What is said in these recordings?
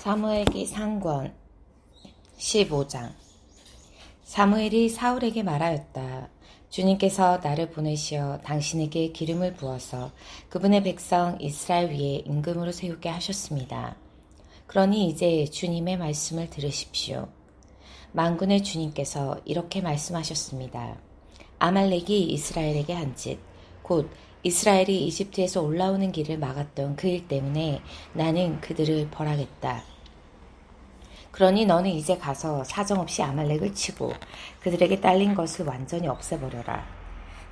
사무엘기 상권 15장. 사무엘이 사울에게 말하였다. 주님께서 나를 보내시어 당신에게 기름을 부어서 그분의 백성 이스라엘 위에 임금으로 세우게 하셨습니다. 그러니 이제 주님의 말씀을 들으십시오. 만군의 주님께서 이렇게 말씀하셨습니다. 아말렉이 이스라엘에게 한 짓, 곧 이스라엘이 이집트에서 올라오는 길을 막았던 그 일 때문에 나는 그들을 벌하겠다. 그러니 너는 이제 가서 사정없이 아말렉을 치고 그들에게 딸린 것을 완전히 없애버려라.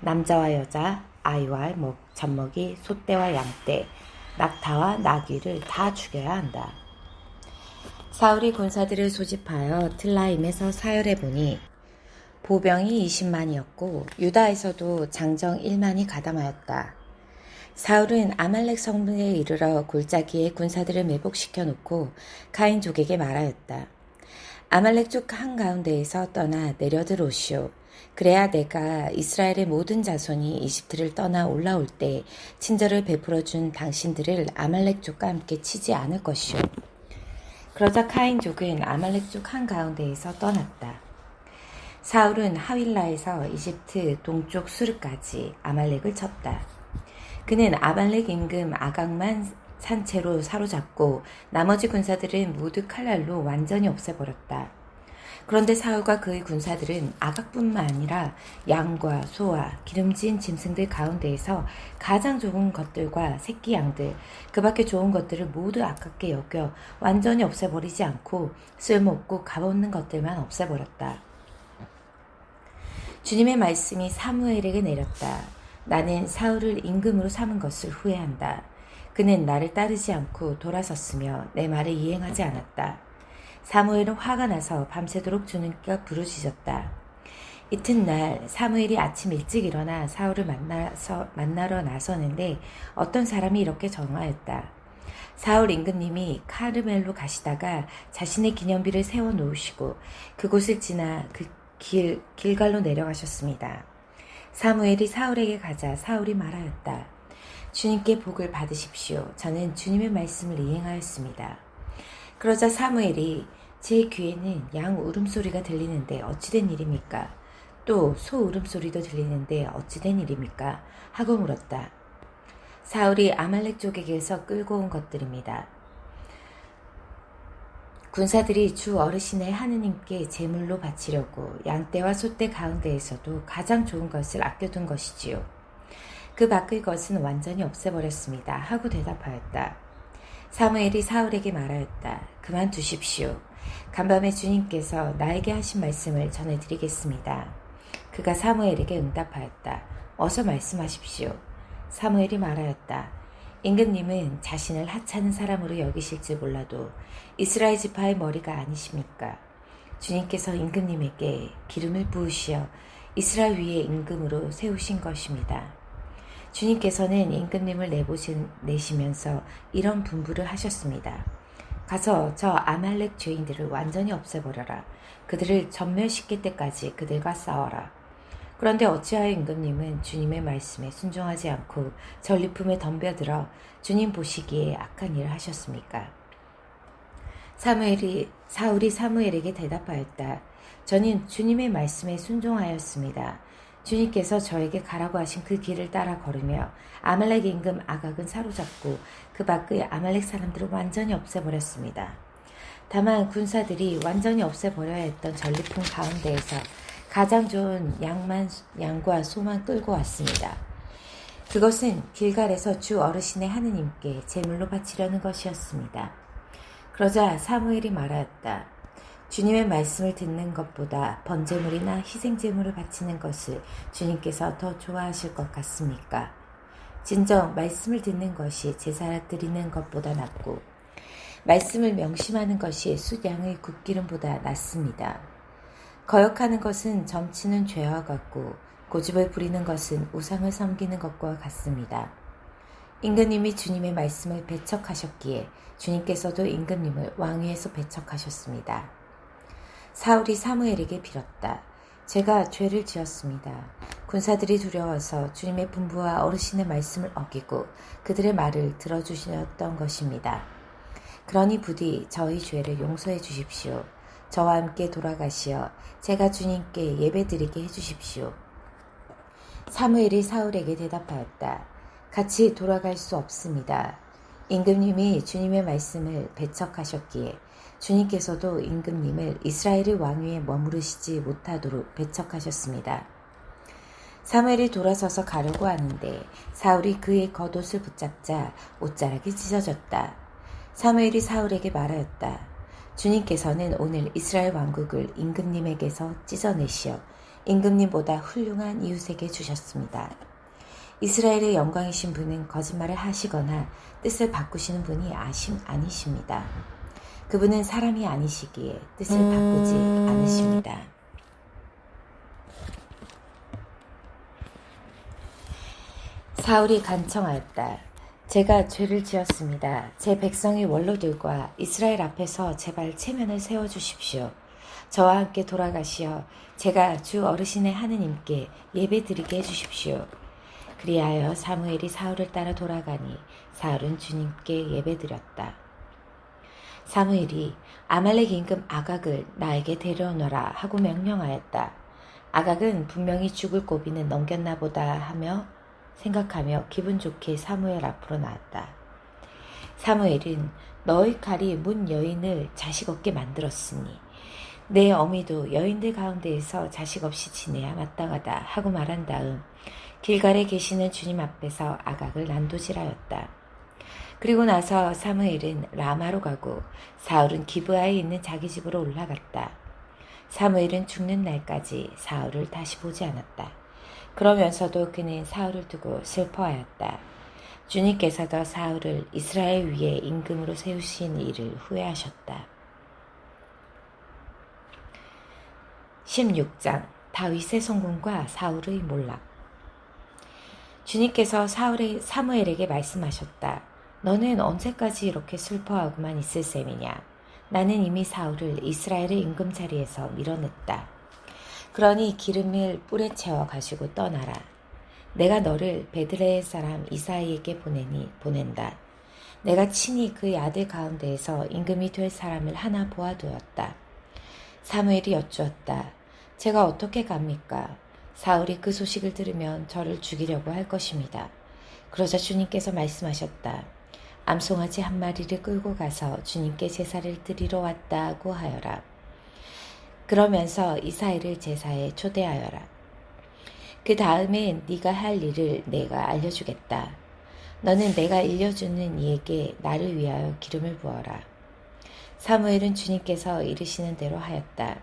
남자와 여자, 아이와 젖먹이, 소떼와 양떼, 낙타와 나귀를 다 죽여야 한다. 사울이 군사들을 소집하여 틀라임에서 사열해 보니 보병이 20만이었고 유다에서도 장정 1만이 가담하였다. 사울은 아말렉 성문에 이르러 골짜기에 군사들을 매복시켜 놓고 가인족에게 말하였다. 아말렉 쪽 한가운데에서 떠나 내려들오시오. 그래야 내가 이스라엘의 모든 자손이 이집트를 떠나 올라올 때 친절을 베풀어 준 당신들을 아말렉 족과 함께 치지 않을 것이오. 그러자 가인족은 아말렉 쪽 한가운데에서 떠났다. 사울은 하윌라에서 이집트 동쪽 수르까지 아말렉을 쳤다. 그는 아말렉 임금 아각만 산채로 사로잡고 나머지 군사들은 모두 칼날로 완전히 없애버렸다. 그런데 사울과 그의 군사들은 아각뿐만 아니라 양과 소와 기름진 짐승들 가운데에서 가장 좋은 것들과 새끼 양들, 그 밖에 좋은 것들을 모두 아깝게 여겨 완전히 없애버리지 않고 쓸모없고 값없는 것들만 없애버렸다. 주님의 말씀이 사무엘에게 내렸다. 나는 사울을 임금으로 삼은 것을 후회한다. 그는 나를 따르지 않고 돌아섰으며 내 말을 이행하지 않았다. 사무엘은 화가 나서 밤새도록 주님께 부르짖었다. 이튿날 사무엘이 아침 일찍 일어나 사울을 만나러 나서는데 어떤 사람이 이렇게 전화했다. 사울 임금님이 카르멜로 가시다가 자신의 기념비를 세워놓으시고 그곳을 지나 길갈로 내려가셨습니다. 사무엘이 사울에게 가자 사울이 말하였다. 주님께 복을 받으십시오. 저는 주님의 말씀을 이행하였습니다. 그러자 사무엘이 제 귀에는 양 울음소리가 들리는데 어찌된 일입니까? 또 소 울음소리도 들리는데 어찌된 일입니까? 하고 물었다. 사울이 아말렉 족에게서 끌고 온 것들입니다. 군사들이 주 어르신의 하느님께 제물로 바치려고 양떼와 소떼 가운데에서도 가장 좋은 것을 아껴둔 것이지요. 그 밖의 것은 완전히 없애버렸습니다. 하고 대답하였다. 사무엘이 사울에게 말하였다. 그만두십시오. 간밤에 주님께서 나에게 하신 말씀을 전해드리겠습니다. 그가 사무엘에게 응답하였다. 어서 말씀하십시오. 사무엘이 말하였다. 임금님은 자신을 하찮은 사람으로 여기실지 몰라도 이스라엘 지파의 머리가 아니십니까? 주님께서 임금님에게 기름을 부으시어 이스라엘 위에 임금으로 세우신 것입니다. 주님께서는 임금님을 내시면서 이런 분부를 하셨습니다. 가서 저 아말렉 죄인들을 완전히 없애버려라. 그들을 전멸시킬 때까지 그들과 싸워라. 그런데 어찌하여 임금님은 주님의 말씀에 순종하지 않고 전리품에 덤벼들어 주님 보시기에 악한 일을 하셨습니까? 사울이 사무엘에게 대답하였다. 저는 주님의 말씀에 순종하였습니다. 주님께서 저에게 가라고 하신 그 길을 따라 걸으며 아말렉 임금 아각은 사로잡고 그 밖의 아말렉 사람들을 완전히 없애버렸습니다. 다만 군사들이 완전히 없애버려야 했던 전리품 가운데에서 가장 좋은 양과 소만 끌고 왔습니다. 그것은 길갈에서 주 어르신의 하느님께 제물로 바치려는 것이었습니다. 그러자 사무엘이 말하였다. 주님의 말씀을 듣는 것보다 번제물이나 희생제물을 바치는 것을 주님께서 더 좋아하실 것 같습니까? 진정 말씀을 듣는 것이 제사 드리는 것보다 낫고 말씀을 명심하는 것이 숫양의 굽기름보다 낫습니다. 거역하는 것은 점치는 죄와 같고 고집을 부리는 것은 우상을 섬기는 것과 같습니다. 임금님이 주님의 말씀을 배척하셨기에 주님께서도 임금님을 왕위에서 배척하셨습니다. 사울이 사무엘에게 빌었다. 제가 죄를 지었습니다. 군사들이 두려워서 주님의 분부와 어르신의 말씀을 어기고 그들의 말을 들어주셨던 것입니다. 그러니 부디 저희 죄를 용서해 주십시오. 저와 함께 돌아가시어 제가 주님께 예배드리게 해주십시오. 사무엘이 사울에게 대답하였다. 같이 돌아갈 수 없습니다. 임금님이 주님의 말씀을 배척하셨기에 주님께서도 임금님을 이스라엘의 왕위에 머무르시지 못하도록 배척하셨습니다. 사무엘이 돌아서서 가려고 하는데 사울이 그의 겉옷을 붙잡자 옷자락이 찢어졌다. 사무엘이 사울에게 말하였다. 주님께서는 오늘 이스라엘 왕국을 임금님에게서 찢어내시어 임금님보다 훌륭한 이웃에게 주셨습니다. 이스라엘의 영광이신 분은 거짓말을 하시거나 뜻을 바꾸시는 분이 아니십니다. 그분은 사람이 아니시기에 뜻을 바꾸지 않으십니다. 사울이 간청하였다. 제가 죄를 지었습니다. 제 백성의 원로들과 이스라엘 앞에서 제발 체면을 세워주십시오. 저와 함께 돌아가시어 제가 주 어르신의 하느님께 예배드리게 해주십시오. 그리하여 사무엘이 사울을 따라 돌아가니 사울은 주님께 예배드렸다. 사무엘이 아말렉 임금 아각을 나에게 데려오너라 하고 명령하였다. 아각은 분명히 죽을 고비는 넘겼나 보다 하며 생각하며 기분 좋게 사무엘 앞으로 나왔다. 사무엘은 너의 칼이 문 여인을 자식 없게 만들었으니 내 어미도 여인들 가운데에서 자식 없이 지내야 마땅하다 하고 말한 다음 길갈에 계시는 주님 앞에서 아각을 난도질하였다. 그리고 나서 사무엘은 라마로 가고 사울은 기브아에 있는 자기 집으로 올라갔다. 사무엘은 죽는 날까지 사울을 다시 보지 않았다. 그러면서도 그는 사울을 두고 슬퍼하였다. 주님께서도 사울을 이스라엘 위에 임금으로 세우신 일을 후회하셨다. 16장 다윗의 성공과 사울의 몰락. 주님께서 사무엘에게 말씀하셨다. 너는 언제까지 이렇게 슬퍼하고만 있을 셈이냐. 나는 이미 사울을 이스라엘의 임금 자리에서 밀어냈다. 그러니 기름을 뿔에 채워 가지고 떠나라. 내가 너를 베들레헴 사람 이사이에게 보낸다. 내가 친히 그의 아들 가운데에서 임금이 될 사람을 하나 보아두었다. 사무엘이 여쭈었다. 제가 어떻게 갑니까? 사울이 그 소식을 들으면 저를 죽이려고 할 것입니다. 그러자 주님께서 말씀하셨다. 암송아지 한 마리를 끌고 가서 주님께 제사를 드리러 왔다고 하여라. 그러면서 이사이를 제사에 초대하여라. 그 다음에 네가 할 일을 내가 알려주겠다. 너는 내가 일려주는 이에게 나를 위하여 기름을 부어라. 사무엘은 주님께서 이르시는 대로 하였다.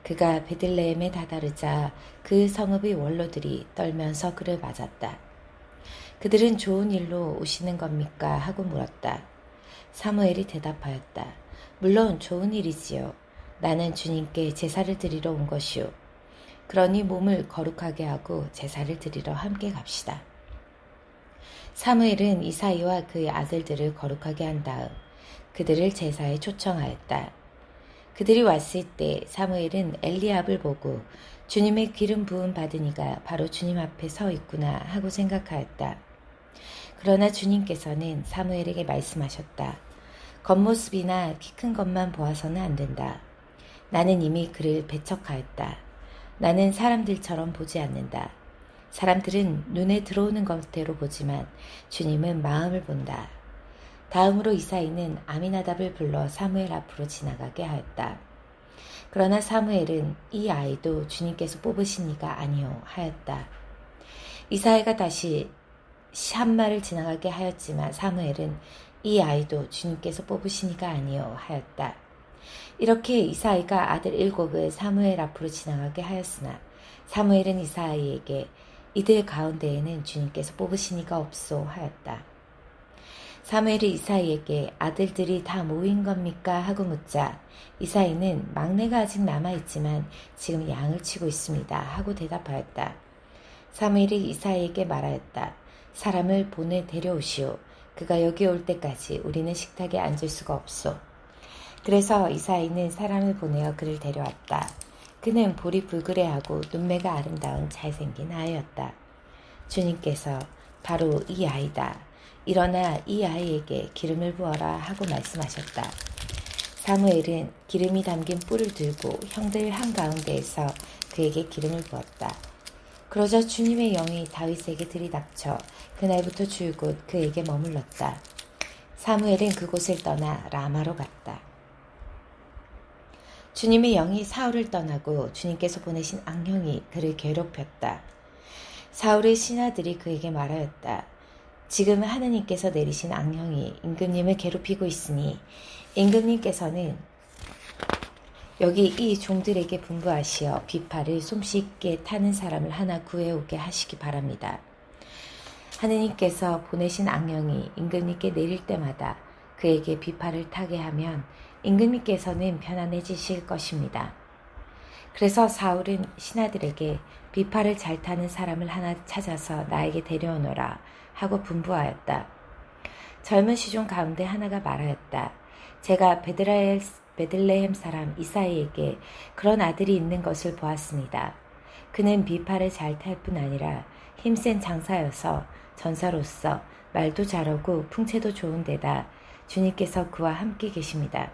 그가 베들레헴에 다다르자 그 성읍의 원로들이 떨면서 그를 맞았다. 그들은 좋은 일로 오시는 겁니까? 하고 물었다. 사무엘이 대답하였다. 물론 좋은 일이지요. 나는 주님께 제사를 드리러 온 것이오. 그러니 몸을 거룩하게 하고 제사를 드리러 함께 갑시다. 사무엘은 이사이와 그의 아들들을 거룩하게 한 다음 그들을 제사에 초청하였다. 그들이 왔을 때 사무엘은 엘리압을 보고 주님의 기름 부음 받은 이가 바로 주님 앞에 서 있구나 하고 생각하였다. 그러나 주님께서는 사무엘에게 말씀하셨다. 겉모습이나 키 큰 것만 보아서는 안 된다. 나는 이미 그를 배척하였다. 나는 사람들처럼 보지 않는다. 사람들은 눈에 들어오는 것대로 보지만 주님은 마음을 본다. 다음으로 이사이는 아미나답을 불러 사무엘 앞으로 지나가게 하였다. 그러나 사무엘은 이 아이도 주님께서 뽑으신 이가 아니오 하였다. 이사이가 다시 샴마를 지나가게 하였지만 사무엘은 이 아이도 주님께서 뽑으신 이가 아니오 하였다. 이렇게 이사이가 아들 7을 사무엘 앞으로 지나가게 하였으나 사무엘은 이사이에게 이들 가운데에는 주님께서 뽑으신 이가 없소 하였다. 사무엘이 이사이에게 아들들이 다 모인 겁니까? 하고 묻자 이사이는 막내가 아직 남아있지만 지금 양을 치고 있습니다. 하고 대답하였다. 사무엘이 이사이에게 말하였다. 사람을 보내 데려오시오. 그가 여기 올 때까지 우리는 식탁에 앉을 수가 없소. 그래서 이사이는 사람을 보내어 그를 데려왔다. 그는 볼이 불그레하고 눈매가 아름다운 잘생긴 아이였다. 주님께서 바로 이 아이다. 일어나 이 아이에게 기름을 부어라 하고 말씀하셨다. 사무엘은 기름이 담긴 뿔을 들고 형들 한가운데에서 그에게 기름을 부었다. 그러자 주님의 영이 다윗에게 들이닥쳐 그날부터 줄곧 그에게 머물렀다. 사무엘은 그곳을 떠나 라마로 갔다. 주님의 영이 사울을 떠나고 주님께서 보내신 악령이 그를 괴롭혔다. 사울의 신하들이 그에게 말하였다. 지금 하느님께서 내리신 악령이 임금님을 괴롭히고 있으니 임금님께서는 여기 이 종들에게 분부하시어 비파를 솜씨있게 타는 사람을 하나 구해오게 하시기 바랍니다. 하느님께서 보내신 악령이 임금님께 내릴 때마다 그에게 비파를 타게 하면 임금님께서는 편안해지실 것입니다. 그래서 사울은 신하들에게 비파를 잘 타는 사람을 하나 찾아서 나에게 데려오너라 하고 분부하였다. 젊은 시종 가운데 하나가 말하였다. 제가 베들레헴 사람 이사이에게 그런 아들이 있는 것을 보았습니다. 그는 비파를 잘 탈 뿐 아니라 힘센 장사여서 전사로서 말도 잘하고 풍채도 좋은 데다 주님께서 그와 함께 계십니다.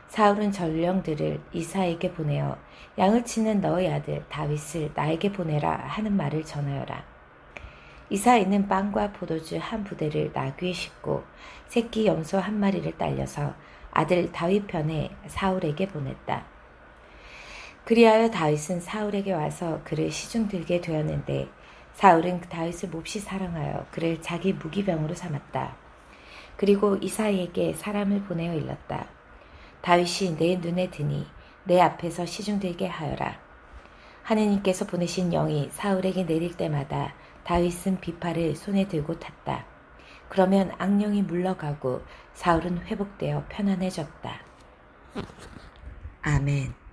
사울은 전령들을 이사에게 보내어 양을 치는 너의 아들 다윗을 나에게 보내라 하는 말을 전하여라. 이사이는 빵과 포도주 한 부대를 나귀에 싣고 새끼 염소 한 마리를 딸려서 아들 다윗 편에 사울에게 보냈다. 그리하여 다윗은 사울에게 와서 그를 시중 들게 되었는데 사울은 다윗을 몹시 사랑하여 그를 자기 무기병으로 삼았다. 그리고 이사이에게 사람을 보내어 일렀다. 다윗이 내 눈에 드니 내 앞에서 시중 들게 하여라. 하느님께서 보내신 영이 사울에게 내릴 때마다 다윗은 비파를 손에 들고 탔다. 그러면 악령이 물러가고 사울은 회복되어 편안해졌다. 아멘.